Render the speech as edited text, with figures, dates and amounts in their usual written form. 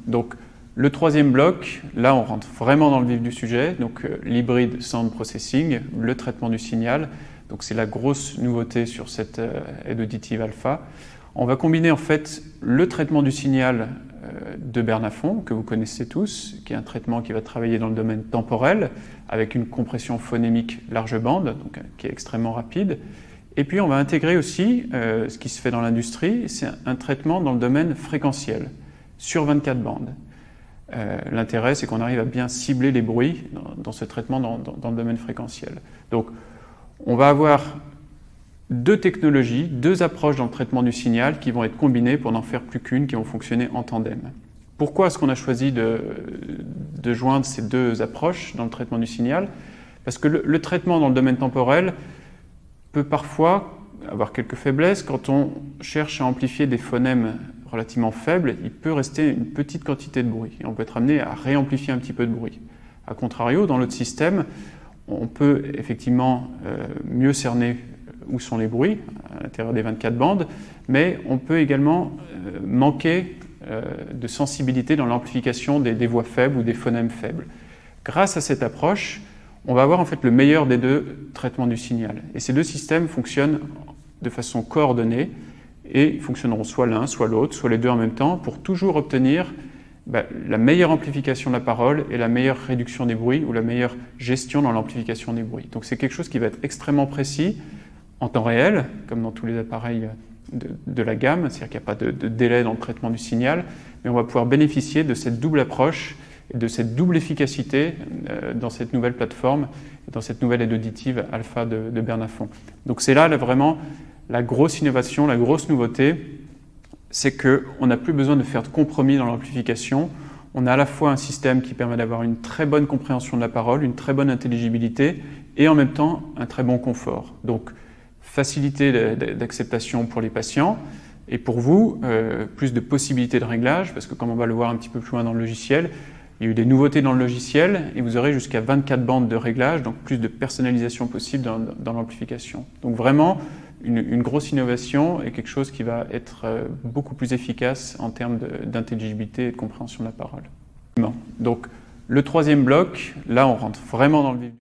Donc, le troisième bloc, là, on rentre vraiment dans le vif du sujet. Donc, l'Hybrid Sound Processing, le traitement du signal. Donc, c'est la grosse nouveauté sur cette aide auditive alpha. On va combiner en fait le traitement du signal de Bernafon, que vous connaissez tous, qui est un traitement qui va travailler dans le domaine temporel, avec une compression phonémique large bande, donc, qui est extrêmement rapide. Et puis on va intégrer aussi, ce qui se fait dans l'industrie, c'est un traitement dans le domaine fréquentiel, sur 24 bandes. L'intérêt, c'est qu'on arrive à bien cibler les bruits dans ce traitement dans le domaine fréquentiel. Donc on va avoir deux technologies, deux approches dans le traitement du signal qui vont être combinées pour n'en faire plus qu'une, qui vont fonctionner en tandem. Pourquoi est-ce qu'on a choisi de joindre ces deux approches dans le traitement du signal? Parce que le traitement dans le domaine temporel peut parfois avoir quelques faiblesses. Quand on cherche à amplifier des phonèmes relativement faibles, il peut rester une petite quantité de bruit et on peut être amené à réamplifier un petit peu de bruit. A contrario, dans l'autre système, on peut effectivement mieux cerner où sont les bruits à l'intérieur des 24 bandes, mais on peut également manquer de sensibilité dans l'amplification des voix faibles ou des phonèmes faibles. Grâce à cette approche, on va avoir en fait le meilleur des deux traitements du signal. Et ces deux systèmes fonctionnent de façon coordonnée et fonctionneront soit l'un, soit l'autre, soit les deux en même temps pour toujours obtenir la meilleure amplification de la parole et la meilleure réduction des bruits ou la meilleure gestion dans l'amplification des bruits. Donc c'est quelque chose qui va être extrêmement précis en temps réel, comme dans tous les appareils de la gamme, c'est-à-dire qu'il n'y a pas de délai dans le traitement du signal, mais on va pouvoir bénéficier de cette double approche et de cette double efficacité dans cette nouvelle plateforme, dans cette nouvelle aide auditive alpha de Bernafon. Donc c'est là vraiment la grosse innovation, la grosse nouveauté, c'est qu'on n'a plus besoin de faire de compromis dans l'amplification. On a à la fois un système qui permet d'avoir une très bonne compréhension de la parole, une très bonne intelligibilité et en même temps un très bon confort. Donc facilité d'acceptation pour les patients et pour vous, plus de possibilités de réglage parce que comme on va le voir un petit peu plus loin dans le logiciel, il y a eu des nouveautés dans le logiciel et vous aurez jusqu'à 24 bandes de réglage, donc plus de personnalisation possible dans l'amplification. Donc vraiment une grosse innovation et quelque chose qui va être beaucoup plus efficace en termes d'intelligibilité et de compréhension de la parole. Donc le troisième bloc, là on rentre vraiment dans le vif.